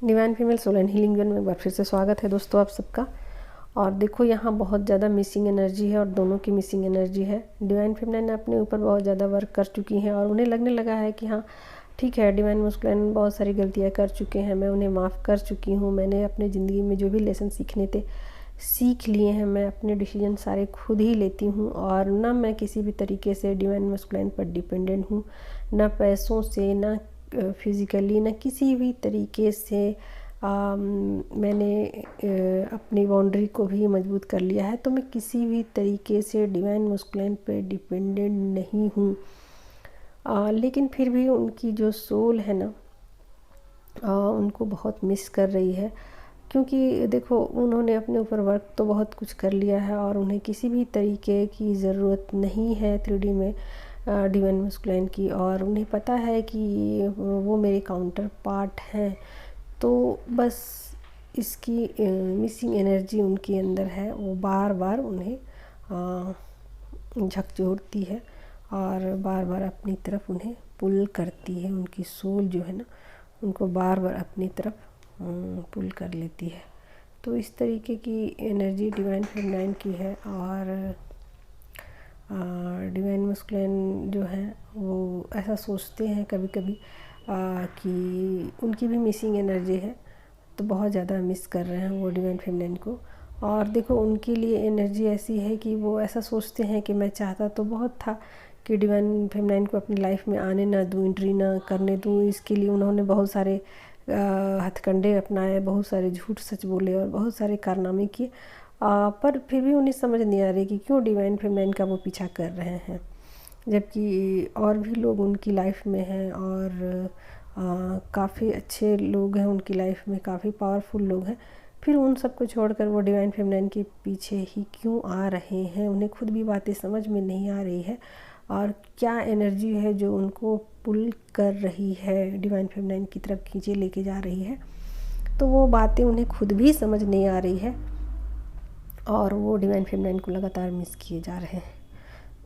Divine female soul and healing zone में एक बार फिर से स्वागत है दोस्तों आप सबका। और देखो यहाँ बहुत ज़्यादा मिसिंग एनर्जी है और दोनों की मिसिंग एनर्जी है। डिवाइन फीमेल अपने ऊपर बहुत ज़्यादा वर्क कर चुकी हैं और उन्हें लगने लगा है कि हाँ ठीक है, डिवाइन मस्कुलिन बहुत सारी गलतियाँ कर चुके हैं, मैं उन्हें माफ़ कर चुकी हूँ, मैंने अपनी ज़िंदगी में जो भी लेसन सीखने थे सीख लिए हैं, मैं अपने डिसीजन सारे खुद ही लेती हूँ और ना मैं किसी भी तरीके से डिवाइन मस्कुलिन पर डिपेंडेंट हूँ, ना पैसों से, ना फिज़िकली, ना किसी भी तरीके से। मैंने अपनी बाउंड्री को भी मजबूत कर लिया है, तो मैं किसी भी तरीके से डिवाइन मस्कुलिन पे डिपेंडेंट नहीं हूँ। लेकिन फिर भी उनकी जो सोल है ना, उनको बहुत मिस कर रही है, क्योंकि देखो उन्होंने अपने ऊपर वर्क तो बहुत कुछ कर लिया है और उन्हें किसी भी तरीके की ज़रूरत नहीं है 3D में डिवाइन मस्कुलिन की, और उन्हें पता है कि वो मेरे काउंटर पार्ट हैं। तो बस इसकी मिसिंग एनर्जी उनके अंदर है, वो बार बार उन्हें झकझोरती है और बार बार अपनी तरफ उन्हें पुल करती है। उनकी सोल जो है ना, उनको बार बार अपनी तरफ पुल कर लेती है। तो इस तरीके की एनर्जी डिवाइन फेमिनाइन की है। और डिवाइन मस्कुलिन जो है वो ऐसा सोचते हैं कभी कभी कि उनकी भी मिसिंग एनर्जी है, तो बहुत ज़्यादा मिस कर रहे हैं वो डिवाइन फेमिनाइन को। और देखो उनके लिए एनर्जी ऐसी है कि वो ऐसा सोचते हैं कि मैं चाहता तो बहुत था कि डिवाइन फेमिनाइन को अपनी लाइफ में आने ना दूँ, एंट्री ना करने दूँ। इसके लिए उन्होंने बहुत सारे हथकंडे अपनाए, बहुत सारे झूठ सच बोले और बहुत सारे कारनामे किए, पर फिर भी उन्हें समझ नहीं आ रही कि क्यों डिवाइन फेमिनाइन का वो पीछा कर रहे हैं, जबकि और भी लोग उनकी लाइफ में हैं और काफ़ी अच्छे लोग हैं उनकी लाइफ में, काफ़ी पावरफुल लोग हैं। फिर उन सबको छोड़कर वो डिवाइन फेमिनाइन के पीछे ही क्यों आ रहे हैं, उन्हें खुद भी बातें समझ में नहीं आ रही है। और क्या एनर्जी है जो उनको पुल कर रही है, डिवाइन फेमिनाइन की तरफ खींचे लेके जा रही है, तो वो बातें उन्हें खुद भी समझ नहीं आ रही है और वो डिवाइन फेमिनाइन को लगातार मिस किए जा रहे हैं।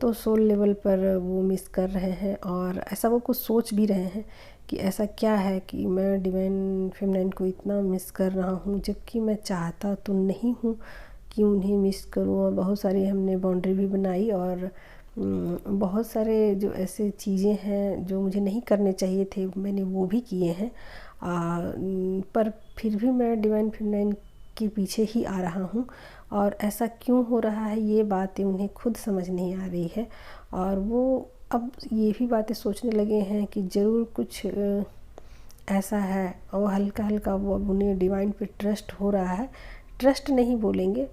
तो सोल लेवल पर वो मिस कर रहे हैं और ऐसा वो कुछ सोच भी रहे हैं कि ऐसा क्या है कि मैं डिवाइन फेमिनाइन को इतना मिस कर रहा हूँ, जबकि मैं चाहता तो नहीं हूँ कि उन्हें मिस करूँ। और बहुत सारी हमने बाउंड्री भी बनाई और बहुत सारे जो ऐसे चीज़ें हैं जो मुझे नहीं करने चाहिए थे मैंने वो भी किए हैं, पर फिर भी मैं डिवाइन फेमिनाइन के पीछे ही आ रहा हूँ। और ऐसा क्यों हो रहा है ये बातें उन्हें खुद समझ नहीं आ रही है। और वो अब ये भी बातें सोचने लगे हैं कि ज़रूर कुछ ऐसा है, और हल्का हल्का वो अब उन्हें डिवाइन पे ट्रस्ट हो रहा है। ट्रस्ट नहीं बोलेंगे,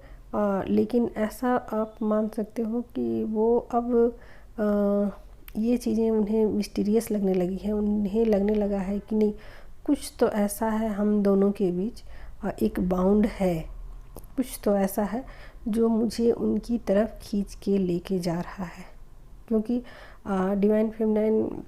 लेकिन ऐसा आप मान सकते हो कि वो अब ये चीज़ें उन्हें मिस्टीरियस लगने लगी हैं। उन्हें लगने लगा है कि नहीं, कुछ तो ऐसा है हम दोनों के बीच, एक बाउंड है, कुछ तो ऐसा है जो मुझे उनकी तरफ खींच के लेके जा रहा है। क्योंकि डिवाइन फेमिनाइन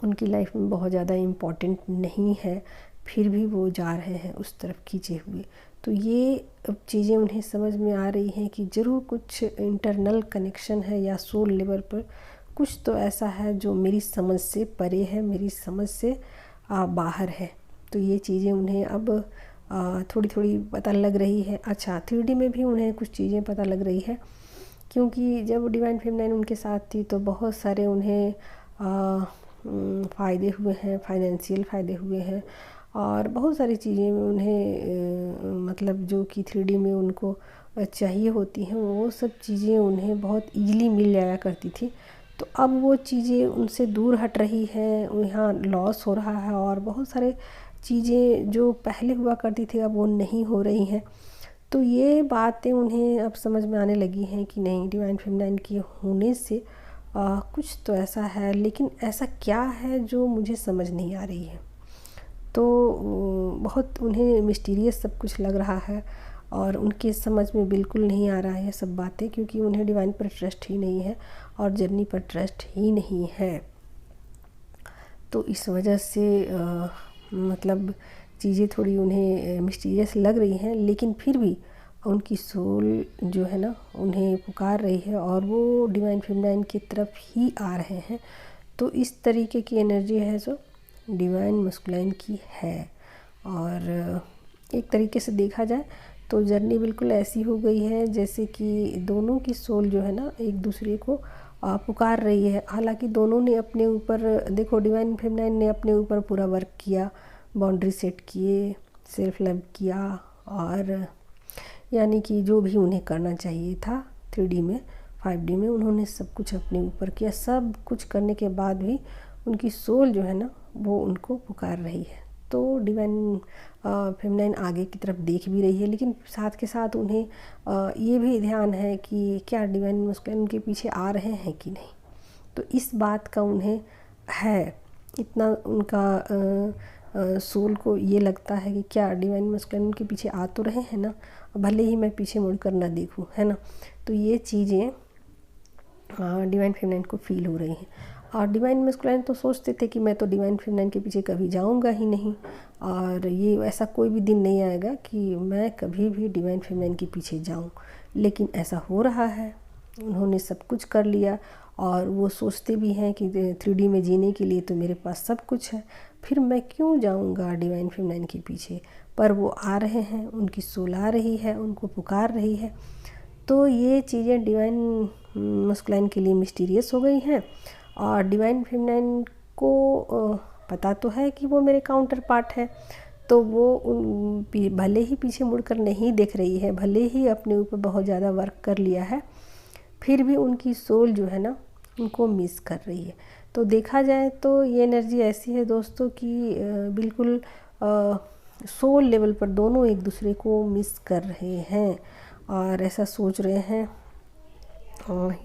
उनकी लाइफ में बहुत ज़्यादा इम्पोर्टेंट नहीं है, फिर भी वो जा रहे हैं उस तरफ खींचे हुए। तो ये अब चीज़ें उन्हें समझ में आ रही हैं कि ज़रूर कुछ इंटरनल कनेक्शन है या सोल लेवल पर कुछ तो ऐसा है जो मेरी समझ से परे है, मेरी समझ से बाहर है। तो ये चीज़ें उन्हें अब थोड़ी थोड़ी पता लग रही है। अच्छा, 3D में भी उन्हें कुछ चीज़ें पता लग रही है, क्योंकि जब डिवाइन फेमिनाइन उनके साथ थी तो बहुत सारे उन्हें फ़ायदे हुए हैं, फाइनेंशियल फ़ायदे हुए हैं और बहुत सारी चीज़ें उन्हें मतलब जो कि 3D में उनको चाहिए होती हैं, वो सब चीज़ें उन्हें बहुत ईज़िली मिल जाया करती थी। तो अब वो चीज़ें उनसे दूर हट रही हैं, यहाँ लॉस हो रहा है और बहुत सारे चीज़ें जो पहले हुआ करती थी अब वो नहीं हो रही हैं। तो ये बातें उन्हें अब समझ में आने लगी हैं कि नहीं, डिवाइन फेमिनाइन के होने से कुछ तो ऐसा है, लेकिन ऐसा क्या है जो मुझे समझ नहीं आ रही है। तो बहुत उन्हें मिस्टीरियस सब कुछ लग रहा है और उनके समझ में बिल्कुल नहीं आ रहा है ये सब बातें, क्योंकि उन्हें डिवाइन पर ट्रस्ट ही नहीं है और जर्नी पर ट्रस्ट ही नहीं है। तो इस वजह से मतलब चीज़ें थोड़ी उन्हें मिस्टीरियस लग रही हैं, लेकिन फिर भी उनकी सोल जो है ना उन्हें पुकार रही है और वो डिवाइन फेमिनाइन की तरफ ही आ रहे हैं। तो इस तरीके की एनर्जी है जो डिवाइन मस्कुलाइन की है। और एक तरीके से देखा जाए तो जर्नी बिल्कुल ऐसी हो गई है जैसे कि दोनों की सोल जो है ना एक दूसरे को पुकार रही है। हालांकि दोनों ने अपने ऊपर, देखो डिवाइन फेमिनाइन ने अपने ऊपर पूरा वर्क किया, बाउंड्री सेट किए, सेल्फ लव किया, और यानी कि जो भी उन्हें करना चाहिए था 3D में 5D में उन्होंने सब कुछ अपने ऊपर किया। सब कुछ करने के बाद भी उनकी सोल जो है ना वो उनको पुकार रही है। तो डिवाइन फेमिनाइन आगे की तरफ देख भी रही है, लेकिन साथ के साथ उन्हें ये भी ध्यान है कि क्या डिवाइन मस्कुलिन उनके पीछे आ रहे हैं कि नहीं। तो इस बात का उन्हें है, इतना उनका सोल को ये लगता है कि क्या डिवाइन मस्कुलिन उनके पीछे आ तो रहे हैं ना, भले ही मैं पीछे मुड़कर ना देखूं, है ना। तो ये चीज़ें डिवाइन फेमिनाइन को फील हो रही हैं। और डिवाइन मस्कुलिन तो सोचते थे कि मैं तो डिवाइन फेमिनाइन के पीछे कभी जाऊंगा ही नहीं, और ये ऐसा कोई भी दिन नहीं आएगा कि मैं कभी भी डिवाइन फेमिनाइन के पीछे जाऊं। लेकिन ऐसा हो रहा है, उन्होंने सब कुछ कर लिया, और वो सोचते भी हैं कि 3D में जीने के लिए तो मेरे पास सब कुछ है, फिर मैं क्यों जाऊंगा डिवाइन फेमिनाइन के पीछे। पर वो आ रहे हैं, उनकी सोल आ रही है, उनको पुकार रही है। तो ये चीज़ें डिवाइन मस्कुलिन के लिए मिस्टीरियस हो गई हैं, और डिवाइन फेमिनाइन को पता तो है कि वो मेरे काउंटर पार्ट है, तो वो भले ही पीछे मुड़कर नहीं देख रही है, भले ही अपने ऊपर बहुत ज़्यादा वर्क कर लिया है, फिर भी उनकी सोल जो है ना उनको मिस कर रही है। तो देखा जाए तो ये एनर्जी ऐसी है दोस्तों कि बिल्कुल सोल लेवल पर दोनों एक दूसरे को मिस कर रहे हैं, और ऐसा सोच रहे हैं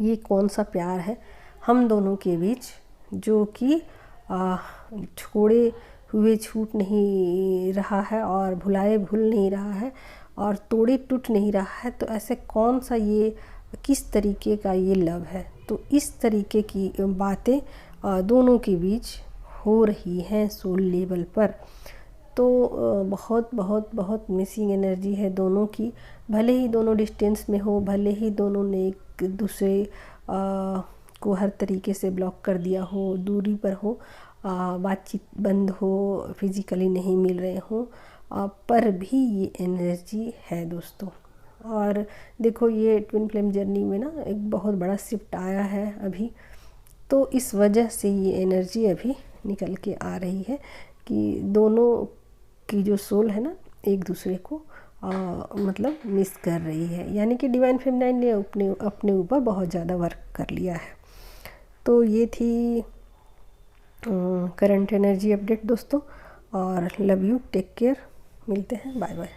ये कौन सा प्यार है हम दोनों के बीच जो कि छोड़े हुए छूट नहीं रहा है, और भुलाए भूल नहीं रहा है, और तोड़े टूट नहीं रहा है। तो ऐसे कौन सा ये किस तरीके का ये लव है। तो इस तरीके की बातें दोनों के बीच हो रही हैं सोल लेवल पर। तो बहुत बहुत बहुत मिसिंग एनर्जी है दोनों की। भले ही दोनों डिस्टेंस में हो, भले ही दोनों ने एक दूसरे को हर तरीके से ब्लॉक कर दिया हो, दूरी पर हो, बातचीत बंद हो, फिज़िकली नहीं मिल रहे हों, पर भी ये एनर्जी है दोस्तों। और देखो ये ट्विन फ्लेम जर्नी में ना एक बहुत बड़ा शिफ्ट आया है अभी, तो इस वजह से ये एनर्जी अभी निकल के आ रही है कि दोनों की जो सोल है ना एक दूसरे को मतलब मिस कर रही है। यानी कि डिवाइन फेमिनाइन ने अपने ऊपर बहुत ज़्यादा वर्क कर लिया है। तो ये थी करंट एनर्जी अपडेट दोस्तों, और लव यू, टेक केयर, मिलते हैं, बाय बाय।